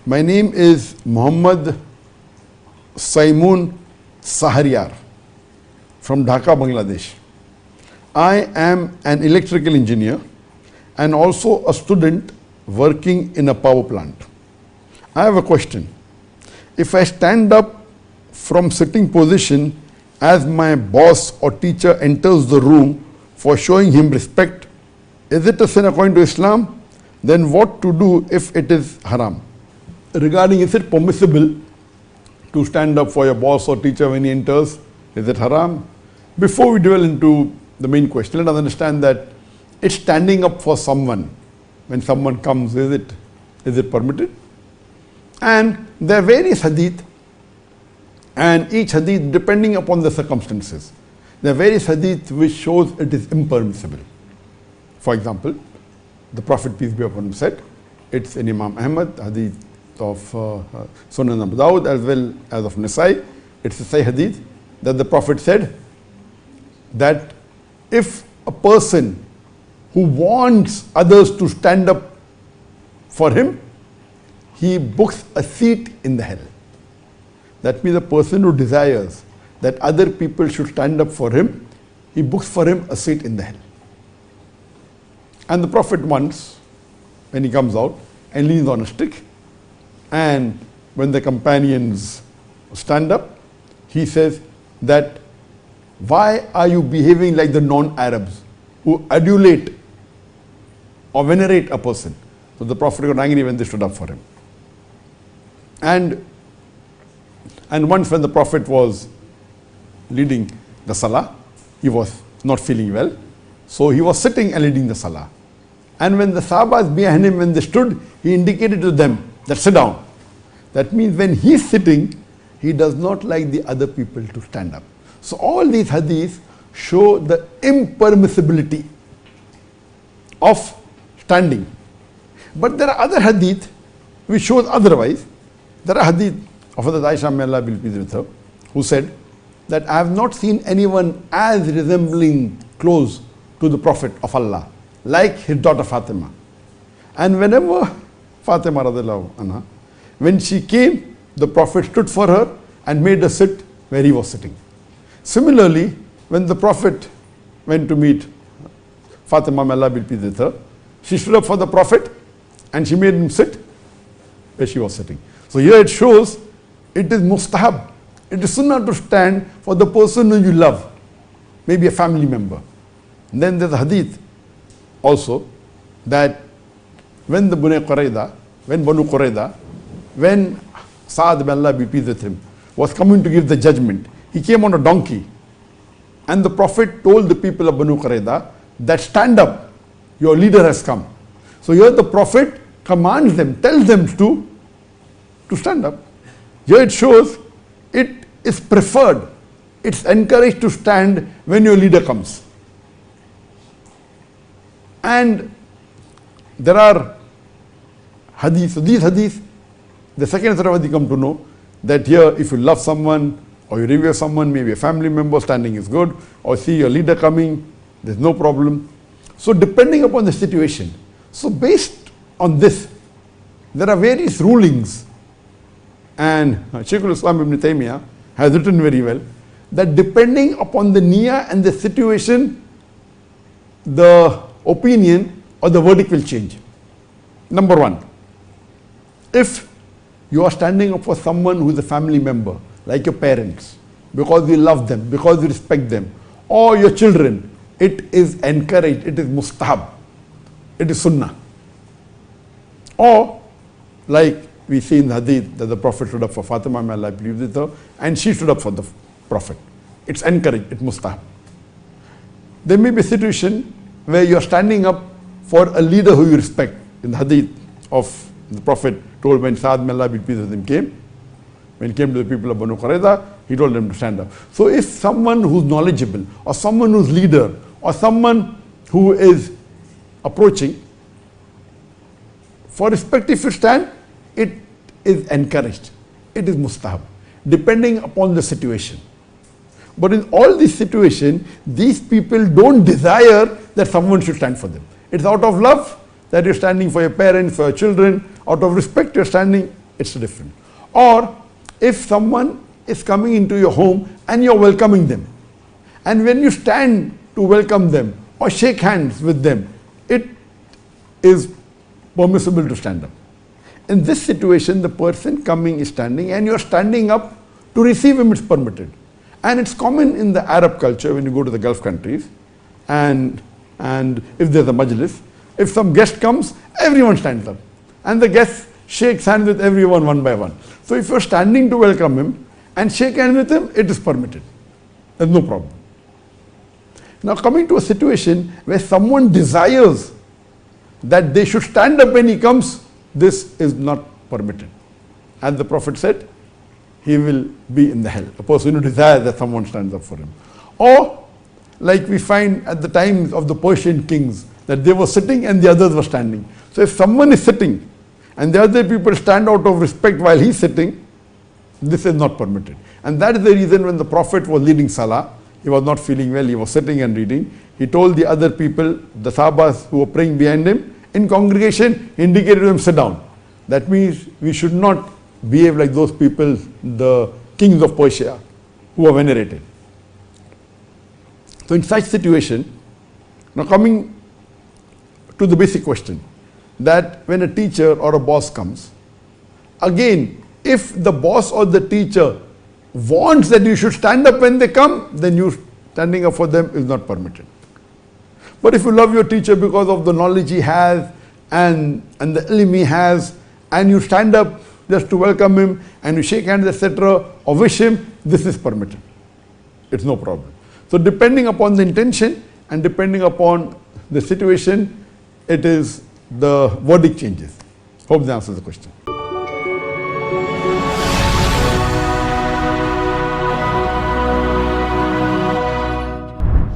My name is Muhammad Saimun Sahariyar from Dhaka, Bangladesh. I am an electrical engineer and also a student working in a power plant. I have a question. If I stand up from sitting position as my boss or teacher enters the room for showing him respect, is it a sin according to Islam? Then what to do if it is haram? Regarding is it permissible to stand up for your boss or teacher when he enters? Is it haram? Before we dwell into the main question, let us understand that it's standing up for someone. When someone comes, is it permitted? And there are various hadith, and each hadith depending upon the circumstances. There are various hadith which shows it is impermissible. For example, the Prophet, peace be upon him, said, it's in Imam Ahmad, hadith of Sunan Abu Dawud as well as of Nasai. It's a Sahih hadith that the Prophet said that if a person who wants others to stand up for him, he books a seat in the hell. That means a person who desires that other people should stand up for him, he books for him a seat in the hell. And the Prophet once, when he comes out and leans on a stick, and when the companions stand up, he says that, why are you behaving like the non-Arabs who adulate or venerate a person? So the Prophet got angry when they stood up for him. And once when the Prophet was leading the Salah, he was not feeling well. So he was sitting and leading the Salah. And when the Sahabas behind him, when they stood, he indicated to them that sit down. That means when he's sitting, he does not like the other people to stand up. So all these hadiths show the impermissibility of standing. But there are other hadith which shows otherwise. There are hadith of Hazrat Aisha, may Allah be pleased with her, who said that I have not seen anyone as resembling close to the Prophet of Allah like his daughter Fatima. And whenever Fatima radiallahu anha, when she came, the Prophet stood for her and made her sit where he was sitting. Similarly, when the Prophet went to meet Fatima, may Allah be pleased with her, she stood up for the Prophet and she made him sit where she was sitting. So here it shows it is mustahab. It is sunnah to stand for the person who you love, maybe a family member. And then there's a hadith also that when Banu Qurayza, when Sa'ad bin Allah be pleased with him, was coming to give the judgment, he came on a donkey. And the Prophet told the people of Banu Qurayza that stand up, your leader has come. So here the Prophet commands them, tells them to stand up. Here it shows it is preferred, it's encouraged to stand when your leader comes. And there are hadiths. So these hadiths, the second Sarawat you come to know that here if you love someone or you revere someone, maybe a family member, standing is good, or see your leader coming, there's no problem. So depending upon the situation. So based on this, there are various rulings, and Shaykh al-Islam ibn Taymiyyah has written very well that depending upon the niyyah and the situation, the opinion or the verdict will change. Number one, if you are standing up for someone who is a family member, like your parents, because you love them, because you respect them, or your children, it is encouraged, it is mustahab, it is sunnah. Or like we see in the hadith that the Prophet stood up for Fatima, may Allah be pleased with her, and she stood up for the Prophet. It's encouraged, it's mustahab. There may be a situation where you are standing up for a leader who you respect. In the hadith of the Prophet told when Sa'ad bin Allah be pleased with him came, when he came to the people of Banu Qurayza, he told them to stand up. So if someone who's knowledgeable, or someone who's leader, or someone who is approaching, for respect if you stand, it is encouraged, it is mustahab, depending upon the situation. But in all these situations, these people don't desire that someone should stand for them. It's out of love that you're standing for your parents, for your children, out of respect you're standing it's different. Or if someone is coming into your home and you're welcoming them, and when you stand to welcome them or shake hands with them, it is permissible to stand up. In this situation, the person coming is standing and you're standing up to receive him, it's permitted. And it's common in the Arab culture when you go to the Gulf countries, and if there's a majlis, if some guest comes, everyone stands up. And the guest shakes hands with everyone one by one. So if you're standing to welcome him and shake hands with him, it is permitted. There's no problem. Now coming to a situation where someone desires that they should stand up when he comes, this is not permitted. As the Prophet said, he will be in the hell. A person who desires that someone stands up for him. Or like we find at the times of the Persian kings, that they were sitting and the others were standing. So if someone is sitting and the other people stand out of respect while he's sitting, this is not permitted. And that is the reason when the Prophet was leading Salah, he was not feeling well, he was sitting and reading. He told the other people, the Sahabas who were praying behind him, in congregation, he indicated to them, sit down. That means we should not behave like those people, the kings of Persia, who are venerated. So in such situation, now coming to the basic question, that when a teacher or a boss comes, again, if the boss or the teacher wants that you should stand up when they come, then you standing up for them is not permitted. But if you love your teacher because of the knowledge he has and the ilm he has, and you stand up just to welcome him and you shake hands, etc., or wish him, this is permitted. It's no problem. So depending upon the intention and depending upon the situation, it is the verdict changes. Hope that answers the question.